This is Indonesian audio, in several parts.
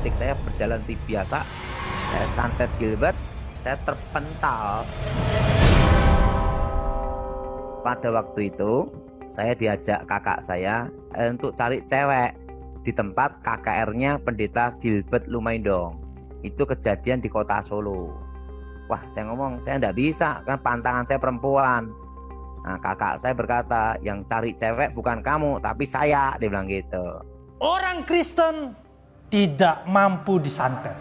mistik saya berjalan seperti biasa. Saya santet Gilbert, saya terpental. Pada waktu itu, saya diajak kakak saya untuk cari cewek di tempat KKR-nya Pendeta Gilbert Lumaindong. Itu kejadian di kota Solo. Wah, saya ngomong, saya enggak bisa, kan pantangan saya perempuan. Nah, kakak saya berkata, yang cari cewek bukan kamu, tapi saya, dia bilang gitu. Orang Kristen tidak mampu disantet.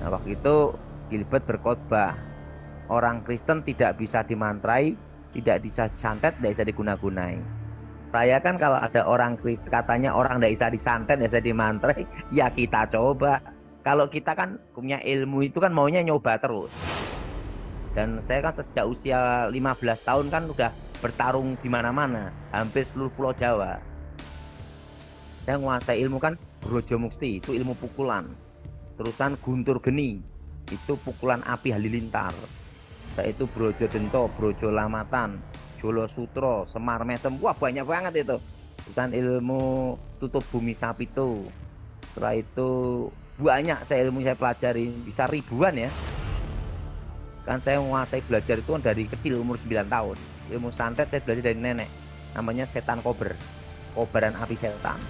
Nah, waktu itu Gilbert berkhotbah, orang Kristen tidak bisa dimantrai, tidak bisa disantet, tidak bisa diguna-gunai. Saya kan kalau ada orang Kristen katanya orang tidak bisa disantet, tidak bisa dimantrai, ya kita coba. Kalau kita kan punya ilmu itu kan maunya nyoba terus. Dan saya kan sejak usia 15 tahun kan udah bertarung di mana-mana, hampir seluruh Pulau Jawa. Saya menguasai ilmu kan Brojo Mukti, itu ilmu pukulan. Terusan Guntur Geni, itu pukulan api halilintar. Saya itu Brojo Dento, Brojo Lamatan, Jolo Sutro, Semar Mesem, wah banyak banget itu. Terusan ilmu tutup bumi Sapito. Setelah itu banyak ilmu saya pelajari, bisa ribuan ya. Kan saya menguasai belajar itu kan dari kecil, umur 9 tahun. Ilmu santet saya belajar dari nenek, namanya setan kober, kobaran api setan.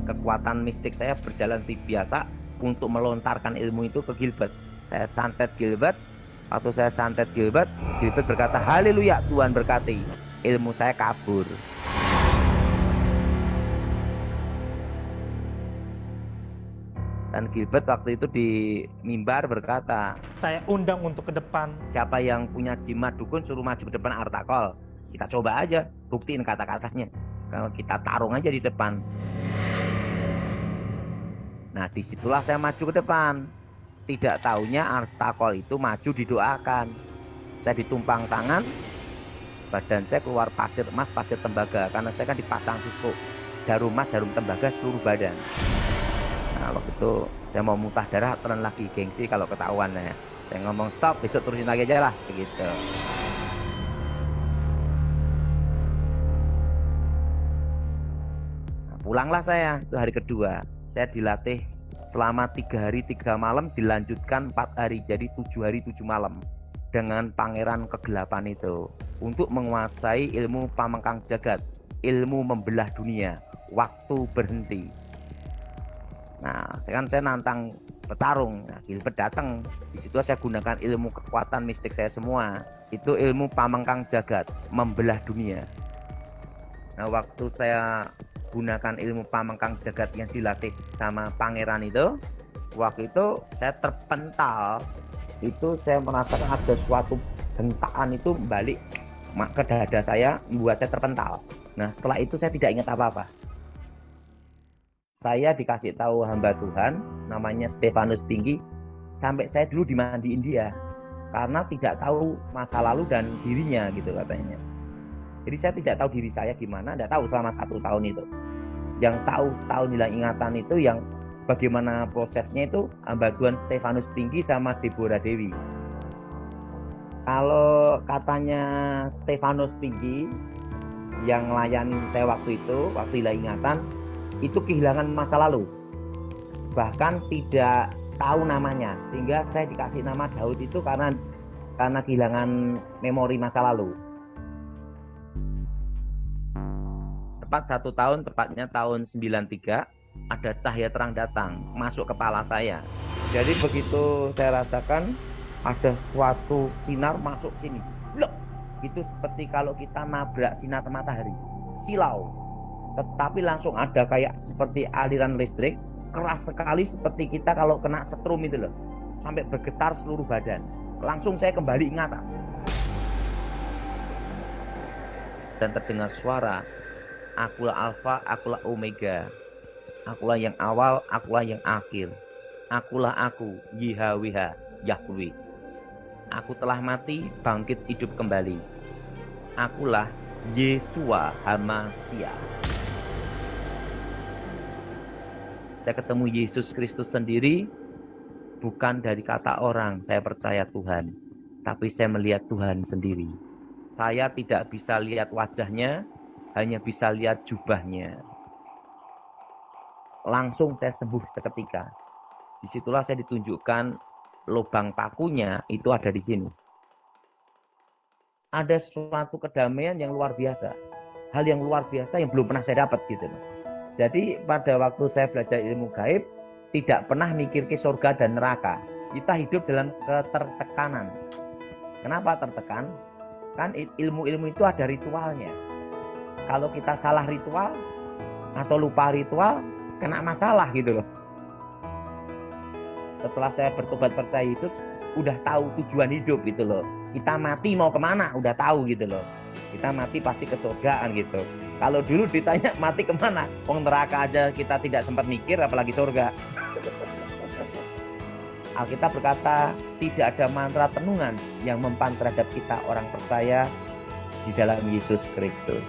Kekuatan mistik saya berjalan seperti biasa untuk melontarkan ilmu itu ke Gilbert. Saya santet Gilbert. Waktu saya santet Gilbert, Gilbert berkata, haleluya, Tuhan berkati. Ilmu saya kabur. Dan Gilbert waktu itu di mimbar berkata, Saya undang untuk ke depan. siapa yang punya jimat dukun suruh maju ke depan Artakol. Kita coba aja, buktiin kata-katanya. Kalau kita tarung aja di depan. Nah, disitulah saya maju ke depan. Tidak taunya Artakol itu maju didoakan. Saya ditumpang tangan, badan saya keluar pasir emas, pasir tembaga. Karena saya kan dipasang tusuk jarum emas, jarum tembaga seluruh badan. Nah, waktu itu saya mau muntah darah, turun lagi, gengsi kalau ketahuan ya. Saya ngomong stop, besok terusin lagi aja lah, begitu. Nah, pulanglah saya, itu hari kedua. Saya dilatih selama 3 hari 3 malam, dilanjutkan 4 hari, jadi 7 hari 7 malam. Dengan pangeran kegelapan itu. Untuk menguasai ilmu pamengkang jagat, ilmu membelah dunia, waktu berhenti. Nah, saya nantang petarung. Nah, Gilbert datang. Di situ saya gunakan ilmu kekuatan mistik saya semua. Itu ilmu pamengkang jagat, membelah dunia. Nah, waktu saya gunakan ilmu pamengkang jagat yang dilatih sama pangeran itu, waktu itu saya terpental. Itu saya merasakan ada suatu hentakan itu balik ke dada saya, membuat saya terpental. Nah, setelah itu saya tidak ingat apa-apa. Saya dikasih tahu hamba Tuhan, namanya Stefanus Tinggi, sampai saya dulu dimandiin dia, karena tidak tahu masa lalu dan dirinya gitu katanya. Jadi saya tidak tahu diri saya gimana, tidak tahu selama 1 tahun itu. Yang tahu setahun hilang ingatan itu, yang bagaimana prosesnya itu hamba Tuhan Stefanus Tinggi sama Deborah Dewi. Kalau katanya Stefanus Tinggi yang melayani saya waktu itu, waktu hilang ingatan, itu kehilangan masa lalu, bahkan tidak tahu namanya, sehingga saya dikasih nama Daud itu karena kehilangan memori masa lalu. Tepat 1 tahun, tepatnya tahun 93, ada cahaya terang datang masuk kepala saya. Jadi begitu saya rasakan ada suatu sinar masuk sini, itu seperti kalau kita nabrak sinar matahari, silau. Tetapi langsung ada kayak seperti aliran listrik, keras sekali, seperti kita kalau kena setrum itu loh, sampai bergetar seluruh badan. Langsung saya kembali ingatan. Dan terdengar suara, akulah Alfa, akulah Omega, akulah yang awal, akulah yang akhir, akulah aku, YHWH, Yahweh. Aku telah mati, bangkit hidup kembali. Akulah Yesua HaMashiach. Saya ketemu Yesus Kristus sendiri, bukan dari kata orang, saya percaya Tuhan. Tapi saya melihat Tuhan sendiri. Saya tidak bisa lihat wajahnya, hanya bisa lihat jubahnya. langsung saya sembuh seketika. Disitulah saya ditunjukkan lubang pakunya itu ada di sini. Ada suatu kedamaian yang luar biasa. Hal yang luar biasa yang belum pernah saya dapat gitu loh. Jadi pada waktu saya belajar ilmu gaib, tidak pernah mikir ke surga dan neraka. Kita hidup dalam ketertekanan. Kenapa tertekan? Kan ilmu-ilmu itu ada ritualnya. Kalau kita salah ritual atau lupa ritual, kena masalah gitu loh. Setelah saya bertobat percaya Yesus, udah tahu tujuan hidup gitu loh. Kita mati mau kemana, udah tahu gitu loh. Kita mati pasti ke surgaan gitu. Kalau dulu ditanya mati kemana, wong neraka aja kita tidak sempat mikir, apalagi surga. Alkitab berkata, tidak ada mantra tenungan yang mempan terhadap kita orang percaya di dalam Yesus Kristus.